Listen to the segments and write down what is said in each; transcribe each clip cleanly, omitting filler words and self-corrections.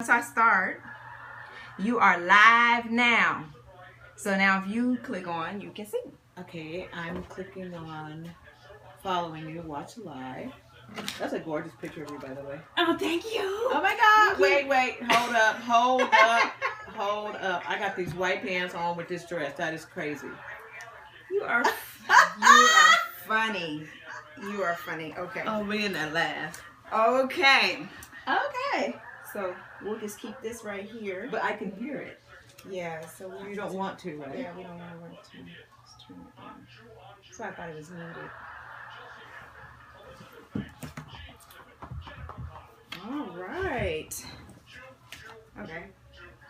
once I start, you are live now. So now if you click on, you can see. Okay, I'm clicking on following you, watch live. That's a gorgeous picture of you, by the way. Oh, thank you. Oh my God. Wait. Hold up. I got these white pants on with this dress. That is crazy. You are funny. You are funny. Okay. Oh, me and that laugh. Okay. Okay. So we'll just keep this right here. But I can hear it. Yeah, so You don't want to, right? Yeah, we don't want to. Just turn it down. So I thought it was muted. All right. Okay.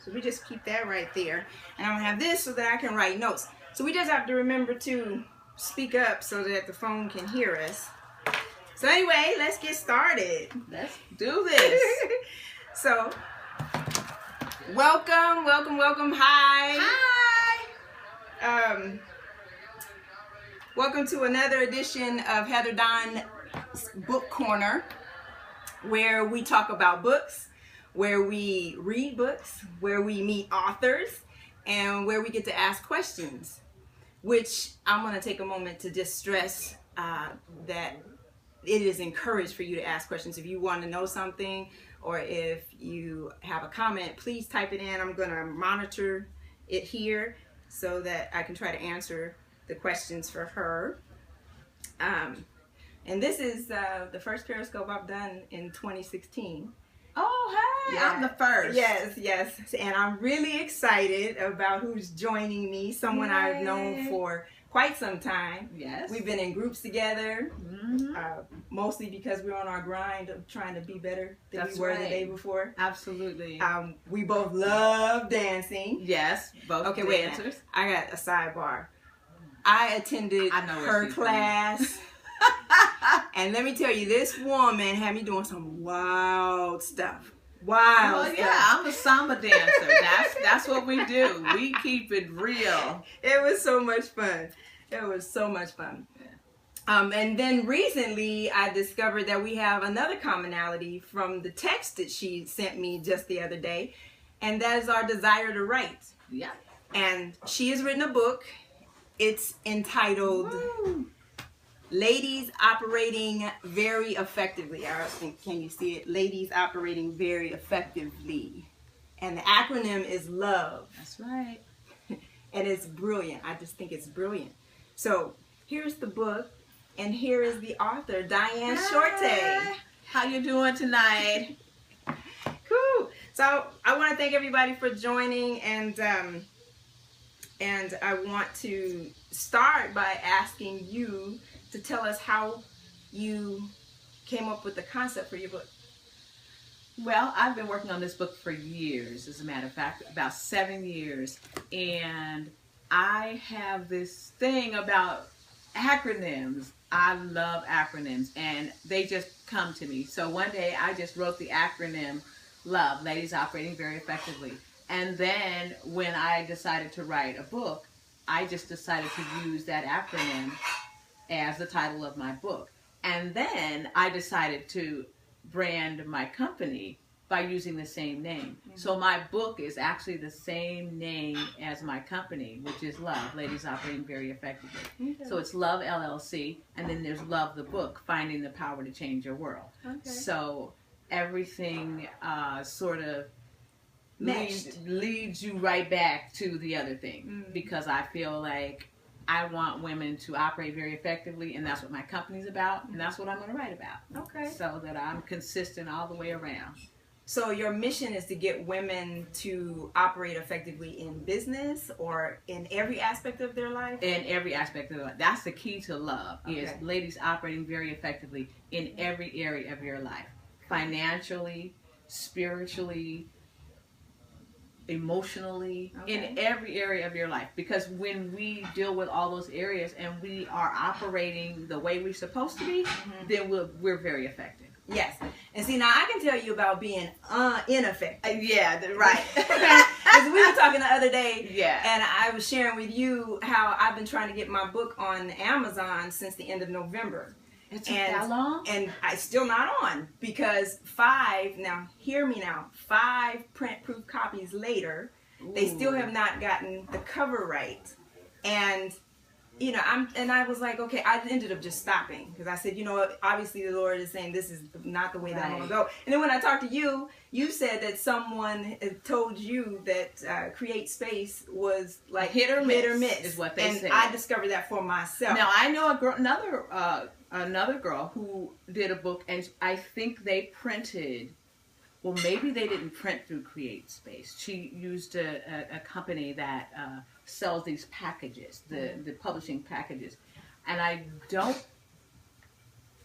So we just keep that right there. And I'm going to have this so that I can write notes. So we just have to remember to speak up so that the phone can hear us. So anyway, let's get started. Let's do this. So, welcome. Hi. Hi. Welcome to another edition of Heather Dawn's Book Corner, where we talk about books, where we read books, where we meet authors, and where we get to ask questions, which I'm going to take a moment to just stress that it is encouraged for you to ask questions. If you want to know something or if you have a comment, please type it in. I'm going to monitor it here so that I can try to answer the questions for her. And this is the first Periscope I've done in 2016. Oh, hey, Yeah. I'm the first. Yes. And I'm really excited about who's joining me, someone I've known for quite some time. Yes. We've been in groups together, Mm-hmm. mostly because we're on our grind of trying to be better than That's we were the right. day before. Absolutely. We both love dancing. Yes, both Okay, wait. dancers. I got a sidebar. I attended I know where her she's class. And let me tell you, this woman had me doing some wild stuff. Well, yeah, I'm a samba dancer. That's what we do. We keep it real. It was so much fun. And then recently I discovered that we have another commonality from the text that she sent me just the other day, and that is our desire to write. Yeah. And she has written a book. It's entitled Woo. Ladies Operating Very Effectively. I think, can you see it? Ladies Operating Very Effectively. And the acronym is L.O.V.E. That's right. And it's brilliant. I just think it's brilliant. So here's the book, and here is the author, Dianne Shorte. How you doing tonight? Cool. So I want to thank everybody for joining, and I want to start by asking you to tell us how you came up with the concept for your book. Well, I've been working on this book for years, as a matter of fact, about 7 years. And I have this thing about acronyms. I love acronyms, and they just come to me. So one day I just wrote the acronym L.O.V.E, Ladies Operating Very Effectively. And then when I decided to write a book, I just decided to use that acronym as the title of my book. And then I decided to brand my company by using the same name. Mm-hmm. So my book is actually the same name as my company, which is L.O.V.E, Ladies Operating Very Effectively. Okay. So it's L.O.V.E LLC, and then there's L.O.V.E the book, Finding the Power to Change Your World. Okay. So everything sort of leads you right back to the other thing, because I feel like I want women to operate very effectively, and that's what my company's about, and that's what I'm going to write about. Okay. So that I'm consistent all the way around. So your mission is to get women to operate effectively in business or in every aspect of their life? In every aspect of their life. That's the key to love, is ladies operating very effectively in every area of your life. Financially, spiritually, emotionally, in every area of your life. Because when we deal with all those areas and we are operating the way we're supposed to be, then we're very effective. Yes. And see, now I can tell you about being ineffective. Yeah, right. Because we were talking the other day, yeah, and I was sharing with you how I've been trying to get my book on Amazon since the end of November. It took that long? And I still not on because 5, now hear me now, 5 print-proof copies later, they still have not gotten the cover right. And you know, I was like, okay, I ended up just stopping because I said, you know what, obviously the Lord is saying this is not the way that I want to go. And then when I talked to you, you said that someone told you that Create Space was like hit or miss is what they said. And I discovered that for myself. Now I know a girl, another girl who did a book, and I think they printed. Well, maybe they didn't print through Create Space. She used a company that sells these packages, the publishing packages. And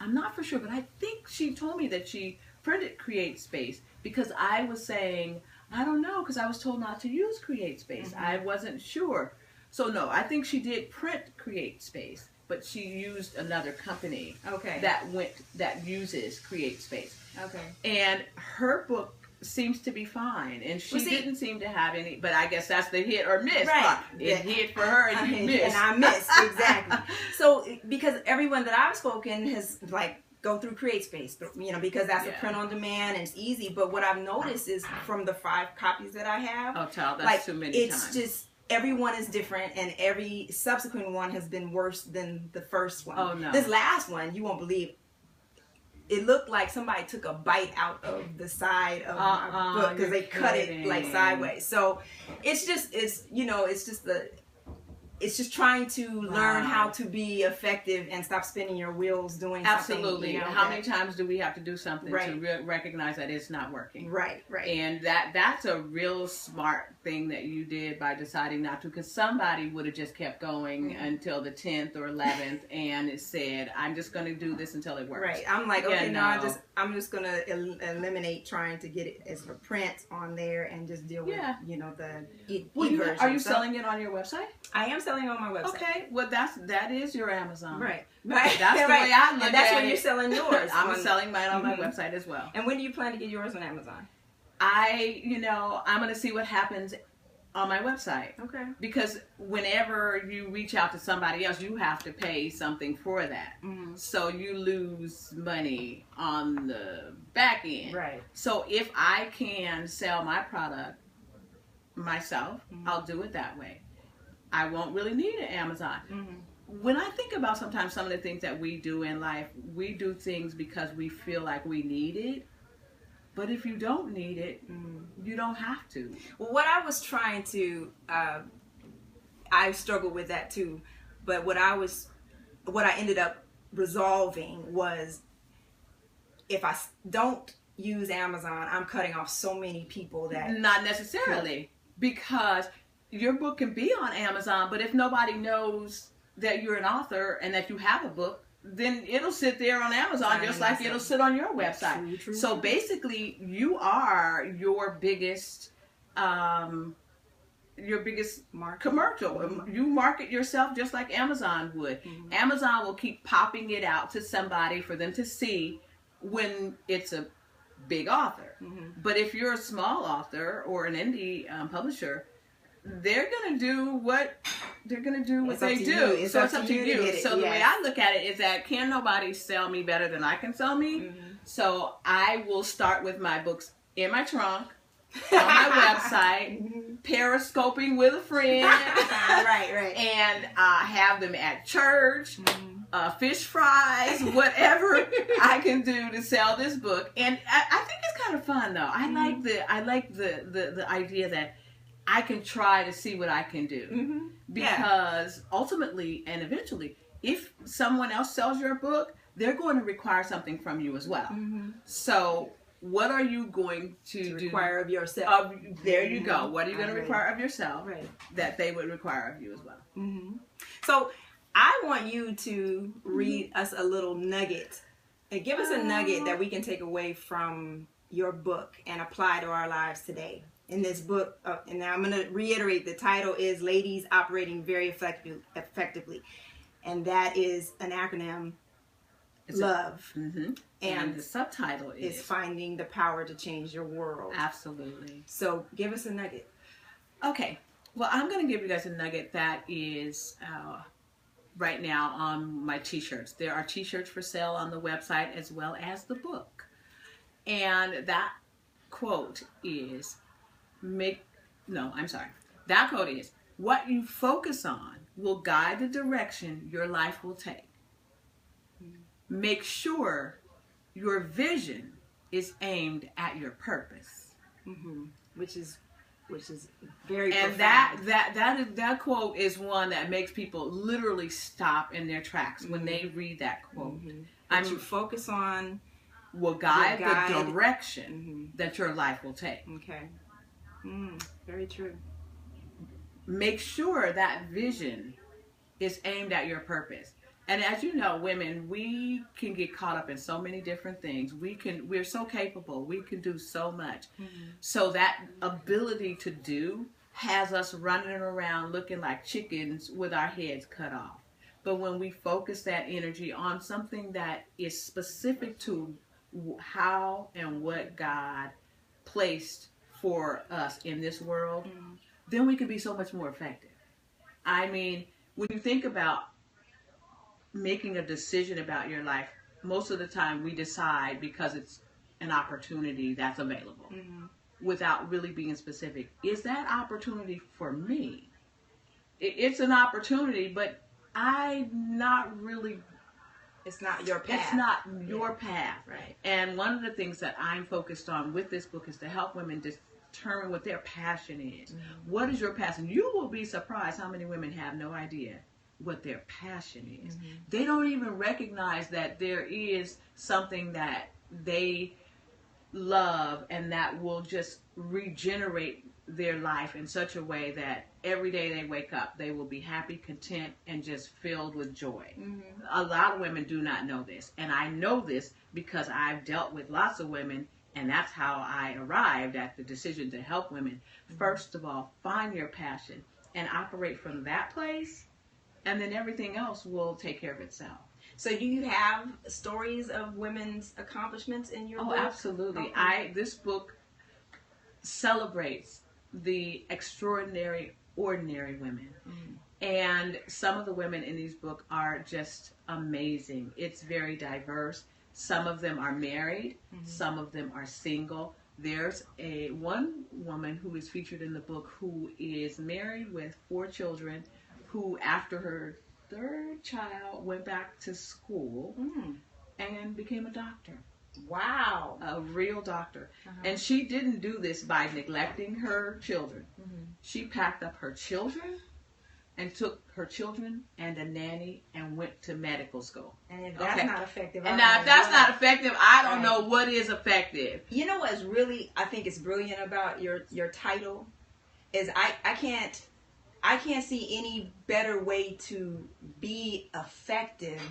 I'm not for sure, but I think she told me that she printed Create Space because I was saying, I don't know, because I was told not to use Create Space. I wasn't sure. So no, I think she did print Create Space, but she used another company that uses Create Space. Okay. And her book seems to be fine, and she didn't seem to have any. But I guess that's the hit or miss part. It hit for her, and you missed. And I missed exactly. So because everyone that I've spoken has like go through Create Space, you know, because that's a print on demand and it's easy. But what I've noticed is from the 5 copies that I have, that's like, too many it's times. just. Everyone is different, and every subsequent one has been worse than the first one. Oh no! This last one, you won't believe. It looked like somebody took a bite out of the side of my book because they cut it like sideways. So it's just trying to learn how to be effective and stop spinning your wheels doing something. Absolutely. You know, how many times do we have to do something to recognize that it's not working? Right. And that's a real smart thing that you did by deciding not to, because somebody would have just kept going until the 10th or 11th and it said, I'm just going to do this until it works. Right. I'm like, okay, I'm just going to eliminate trying to get it as a print on there and just deal with, you know, the e-version. Are you selling it on your website? I am selling on my website. Okay, well that is your Amazon. Right. That's the way I look at it. And that's where you're selling yours. I'm selling mine on my website as well. And when do you plan to get yours on Amazon? I'm going to see what happens on my website. Okay. Because whenever you reach out to somebody else, you have to pay something for that. So you lose money on the back end. Right. So if I can sell my product myself, I'll do it that way. I won't really need an Amazon. When I think about sometimes some of the things that we do in life, we do things because we feel like we need it. But if you don't need it, you don't have to. Well, what I was trying to, I struggled with that too. But what I ended up resolving was, if I don't use Amazon, I'm cutting off so many people that... Not necessarily, because your book can be on Amazon, but if nobody knows that you're an author and that you have a book, then it'll sit there on Amazon just like it'll sit on your website. True. So basically, you are your biggest commercial. You market yourself just like Amazon would. Amazon will keep popping it out to somebody for them to see when it's a big author. But if you're a small author or an indie publisher, they're gonna do what they do. So it's up to you. So the way I look at it is that can nobody sell me better than I can sell me? So I will start with my books in my trunk, on my website, periscoping with a friend, and have them at church, fish fries, whatever I can do to sell this book. And I think it's kind of fun though. I like the idea that I can try to see what I can do. Because ultimately and eventually, if someone else sells your book, they're going to require something from you as well. So what are you going to require of yourself? There you go. What are you going to require of yourself that they would require of you as well? So I want you to read us a little nugget and give us a nugget that we can take away from your book and apply to our lives today. In this book, and now I'm going to reiterate, the title is Ladies Operating Very Effectively. And that is an acronym, L.O.V.E. And the subtitle is Finding the Power to Change Your World. Absolutely. So give us a nugget. Okay. Well, I'm going to give you guys a nugget that is right now on my t-shirts. There are t-shirts for sale on the website as well as the book. And that quote is, that quote is, what you focus on will guide the direction your life will take. Make sure your vision is aimed at your purpose. Mm-hmm. Which is very and profound. that quote is one that makes people literally stop in their tracks when they read that quote. What you focus on will guide the direction that your life will take. Okay. Very true. Make sure that vision is aimed at your purpose. And as you know, women, we can get caught up in so many different things. We're so capable. We can do so much. So that ability to do has us running around looking like chickens with our heads cut off. But when we focus that energy on something that is specific to how and what God placed for us in this world, then we can be so much more effective. I mean, when you think about making a decision about your life, most of the time we decide because it's an opportunity that's available without really being specific. Is that opportunity for me? It's an opportunity, but it's not your path. It's not your path. Right. And one of the things that I'm focused on with this book is to help women determine what their passion is. What is your passion? You will be surprised how many women have no idea what their passion is. They don't even recognize that there is something that they love and that will just regenerate their life in such a way that every day they wake up, they will be happy, content, and just filled with joy. A lot of women do not know this. And I know this because I've dealt with lots of women, and that's how I arrived at the decision to help women. First of all, find your passion and operate from that place, and then everything else will take care of itself. So do you have stories of women's accomplishments in your book? Oh, absolutely. Okay. This book celebrates the extraordinary, ordinary women. And some of the women in these books are just amazing. It's very diverse. Some of them are married. Some of them are single. There's one woman who is featured in the book who is married with 4 children, who after her 3rd child went back to school and became a doctor. Wow. A real doctor. And she didn't do this by neglecting her children. She packed up her children and took her children and a nanny and went to medical school. And if that's not effective, and now if that's not effective, I don't know what is effective. You know what's really, I think is brilliant about your title is I can't see any better way to be effective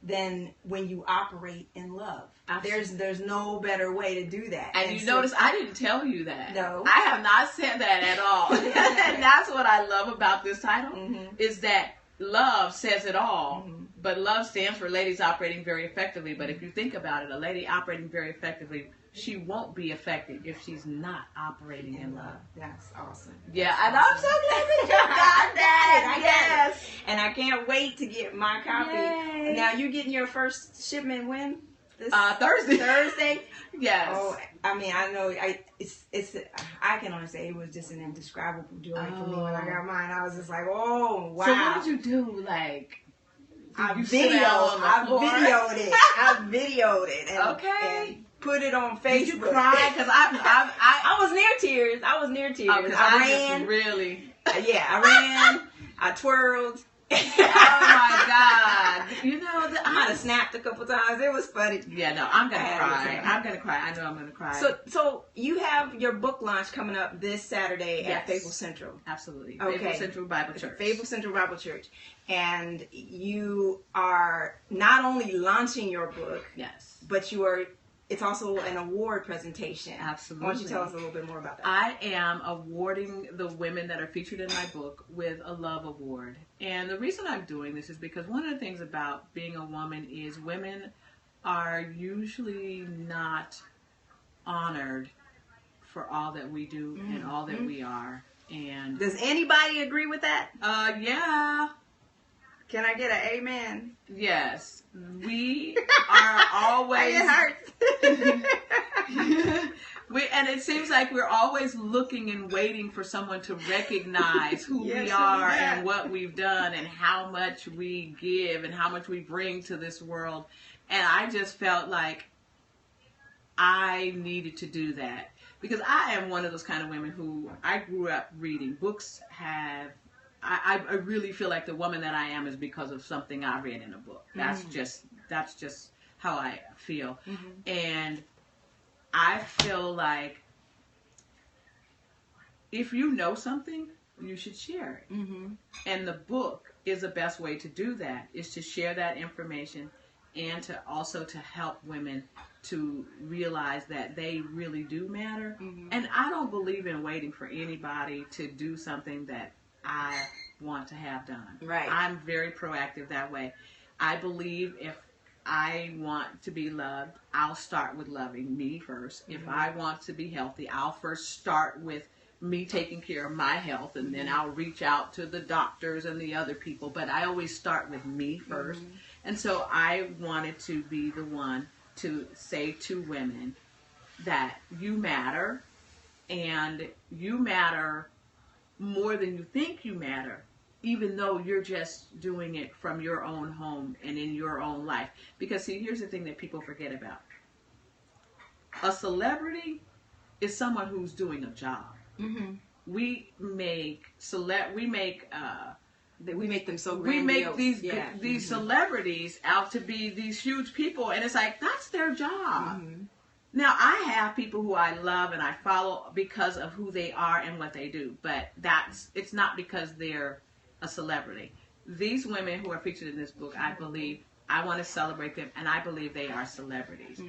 than when you operate in love. Absolutely. There's no better way to do that. And you notice I didn't tell you that. No. I have not said that at all. And that's what I love about this title, is that love says it all. But love stands for ladies operating very effectively. But if you think about it, a lady operating very effectively, she won't be effective if she's not operating in love. That's awesome. Yeah, and I'm so glad that you got that. Yes. And I can't wait to get my copy. Yay. Now, you're getting your first shipment when? Thursday. Thursday? Yes. Oh, I mean, I know. I can only say it was just an indescribable joy for me when I got mine. I was just like, oh, wow. So what did you do? Like, I videoed it. I videoed it. And put it on Facebook. Did you cry? Because I was near tears. I ran. I ran. I twirled. Oh my God! You know, I might have snapped a couple times. It was funny. Yeah, no, I'm gonna cry. I'm gonna cry. I know I'm gonna cry. So you have your book launch coming up this Saturday at Faithful Central. Absolutely. Okay. Faithful Central Bible Church. Faithful Central Bible Church, and you are not only launching your book, but you are. It's also an award presentation. Absolutely. Why don't you tell us a little bit more about that? I am awarding the women that are featured in my book with a L.O.V.E. award. And the reason I'm doing this is because one of the things about being a woman is women are usually not honored for all that we do and all that we are. And does anybody agree with that? Yeah. Can I get an amen? Yes. We are always... It hurts. And it seems like we're always looking and waiting for someone to recognize who Yes, we are yeah. and what we've done and how much we give and how much we bring to this world. And I just felt like I needed to do that because I am one of those kind of women who I grew up reading. Books have... I really feel like the woman that I am is because of something I read in a book. That's just how I feel. And I feel like if you know something, you should share it. And the book is the best way to do that, is to share that information and to also to help women to realize that they really do matter. And I don't believe in waiting for anybody to do something that I want to have done. Right. I'm very proactive that way. I believe if I want to be loved, I'll start with loving me first. If I want to be healthy, I'll first start with me taking care of my health, and then I'll reach out to the doctors and the other people. But I always start with me first. And so I wanted to be the one to say to women that you matter, and you matter more than you think you matter, even though you're just doing it from your own home and in your own life. Because see, here's the thing that people forget about. A celebrity is someone who's doing a job. We make them so grandiose. We make these celebrities out to be these huge people, and it's like, that's their job. Now, I have people who I love and I follow because of who they are and what they do, but it's not because they're a celebrity. These women who are featured in this book, I believe, I want to celebrate them, and I believe they are celebrities.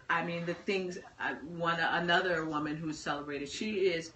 I mean, the things, another woman who's celebrated, she is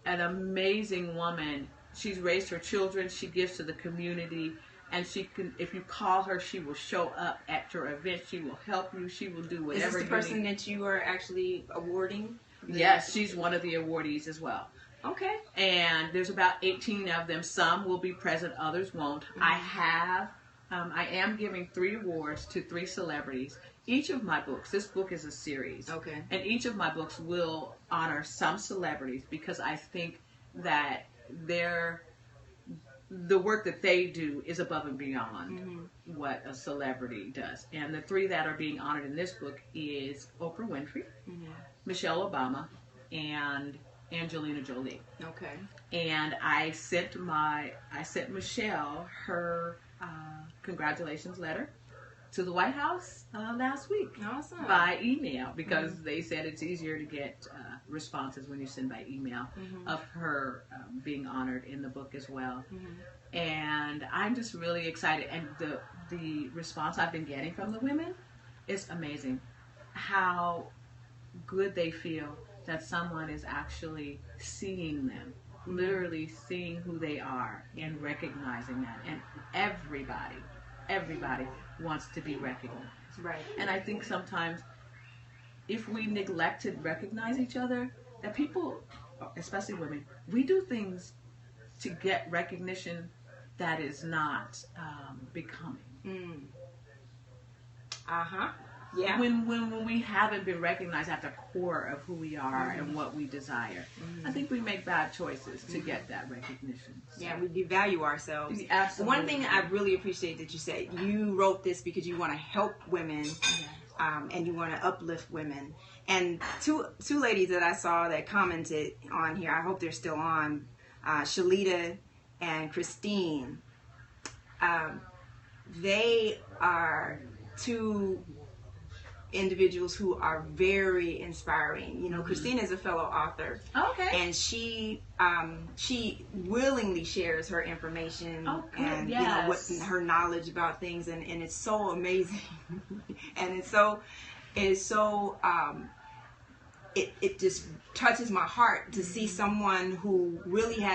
an amazing woman. She's raised her children, she gives to the community, and she can, if you call her, she will show up at your event. She will help you. She will do whatever. Is this the person that you are actually awarding? Yes, she's one of the awardees as well. Okay. And there's about 18 of them. Some will be present, others won't. I am giving 3 awards to 3 celebrities. Each of my books, this book is a series. Okay. And each of my books will honor some celebrities because I think that the work that they do is above and beyond what a celebrity does. And the 3 that are being honored in this book is Oprah Winfrey, Michelle Obama, and Angelina Jolie. Okay. And I sent Michelle her congratulations letter to the White House last week. Awesome. By email, because they said it's easier to get responses when you send by email of her being honored in the book as well. And I'm just really excited. And the response I've been getting from the women is amazing. How good they feel that someone is actually seeing them, literally seeing who they are and recognizing that. And everybody wants to be recognized. Right. And I think sometimes if we neglect to recognize each other, that people, especially women, we do things to get recognition that is not becoming. Yeah. When we haven't been recognized at the core of who we are and what we desire, I think we make bad choices to get that recognition. So. Yeah, we devalue ourselves. Absolutely. One thing I really appreciate that you said, you wrote this because you want to help women, and you want to uplift women. And two ladies that I saw that commented on here, I hope they're still on, Shalita and Christine. They are 2 individuals who are very inspiring. You know, Christine is a fellow author. Okay. And she willingly shares her information and you know what her knowledge about things, and it's so amazing. And it just touches my heart to see someone who really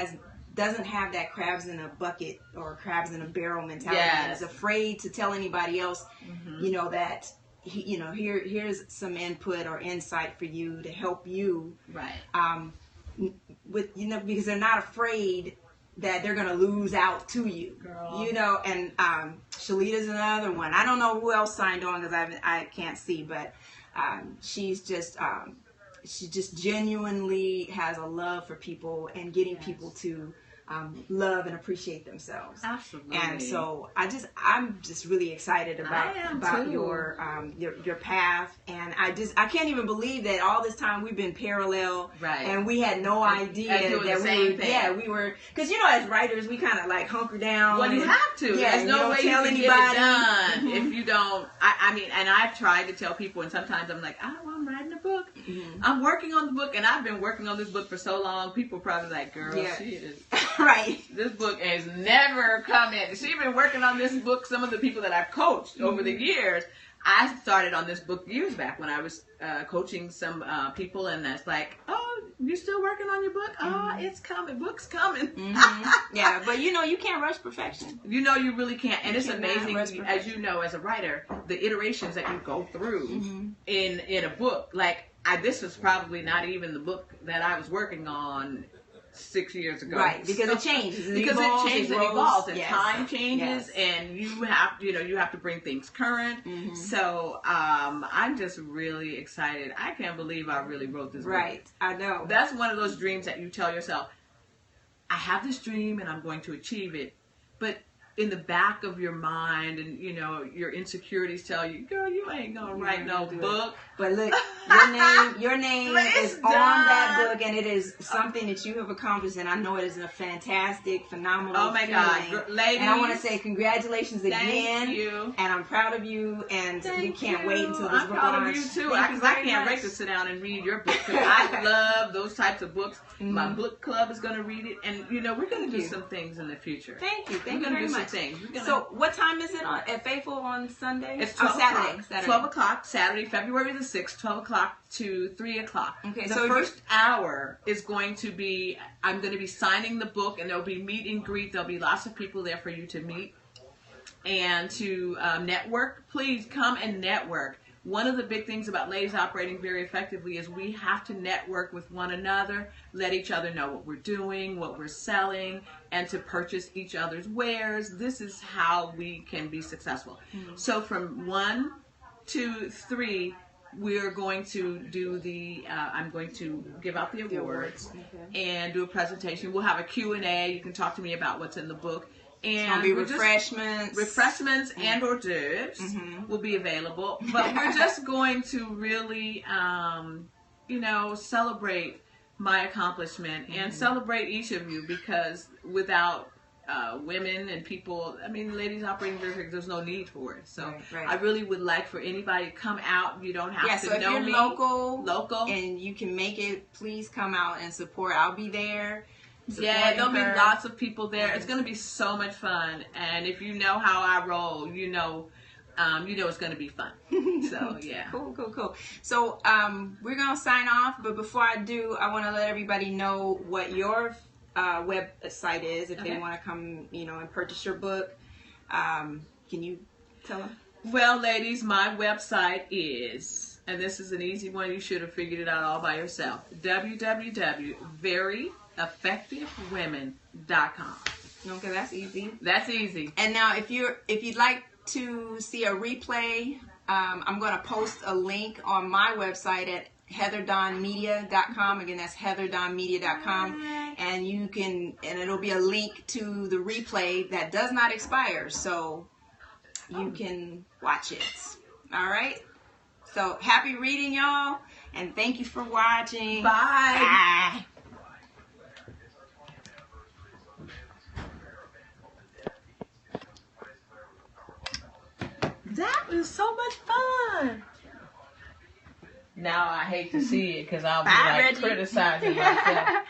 doesn't have that crabs in a bucket or crabs in a barrel mentality, and is afraid to tell anybody else, you know, that here's some input or insight for you to help you. Right. With because they're not afraid that they're gonna lose out to you. Girl. You know, and Shalita's another one. I don't know who else signed on because I can't see, but she's just she just genuinely has a love for people and getting people to love and appreciate themselves. Absolutely. And so I'm just really excited about your path, and I can't even believe that all this time we've been parallel, right? And we had no idea that we were, because you know, as writers we kind of like hunker down. Well, you have to. Yeah, there's no way you can anybody. Get it done if you don't. I mean, and I've tried to tell people, and sometimes I'm like, oh, I'm writing a book. I'm working on the book, and I've been working on this book for so long. People probably like, girl, she is right. This book has never come in. She's been working on this book. Some of the people that I've coached over the years, I started on this book years back when I was coaching some people, and that's like, oh, you still working on your book? Oh, it's coming. Book's coming. Yeah, but you know, you can't rush perfection. You know, you really can't. And it's amazing, as you know, as a writer, the iterations that you go through in a book. Like, this was probably not even the book that I was working on 6 years ago, right? Because it changes, it changes and evolves, and time changes, yes. and you have to bring things current. So I'm just really excited. I can't believe I really wrote this right book. I know that's one of those dreams that you tell yourself, I have this dream and I'm going to achieve it, but in the back of your mind, and you know, your insecurities tell you, girl, you ain't gonna write no book. But look, your name is on that book, and it is something that you have accomplished, and I know it is a fantastic, phenomenal Oh my God, ladies! And I want to say congratulations again. Thank you. And I'm proud of you, and we can't wait until this I'm book proud launches. of you too, because I can't wait to sit down and read your book. I love those types of books. My book club is going to read it, and you know, we're going to do some things in the future. Thank you. We're Thank you very much. So what time is it at Faithful on Sunday? It's 12 Saturday. 12 o'clock, Saturday, February the 6th, 12 o'clock to 3 o'clock. Okay, the so first hour is going to be, I'm going to be signing the book, and there'll be meet and greet. There'll be lots of people there for you to meet and to network. Please come and network. One of the big things about Ladies Operating Very Effectively is we have to network with one another, let each other know what we're doing, what we're selling, and to purchase each other's wares. This is how we can be successful. So from 1 to 3, we're going to do I'm going to give out the awards and do a presentation. We'll have a Q&A. You can talk to me about what's in the book. And it's gonna be refreshments and hors d'oeuvres will be available. But we're just going to really, celebrate my accomplishment and celebrate each of you, because without women and people, I mean, Ladies Operating Very Effectively, there's no need for it. So I really would like for anybody to come out. You don't have to know me. Local, and you can make it. Please come out and support. I'll be there. There'll be lots of people there. It's going to be so much fun, and if you know how I roll, you know it's going to be fun. So yeah. Cool. So we're going to sign off, but before I do, I want to let everybody know what your website is if they want to come, and purchase your book. Can you tell them? Well, ladies, my website is, and this is an easy one, you should have figured it out all by yourself, www.veryeffectivewomen.com. Okay, that's easy. That's easy. And now if you'd like to see a replay, I'm going to post a link on my website at heatherdawnmedia.com. Again, that's heatherdawnmedia.com. And it'll be a link to the replay that does not expire, so you can watch it. All right? So happy reading, y'all, and thank you for watching. Bye. That was so much fun. Now I hate to see it because I'll be criticizing myself.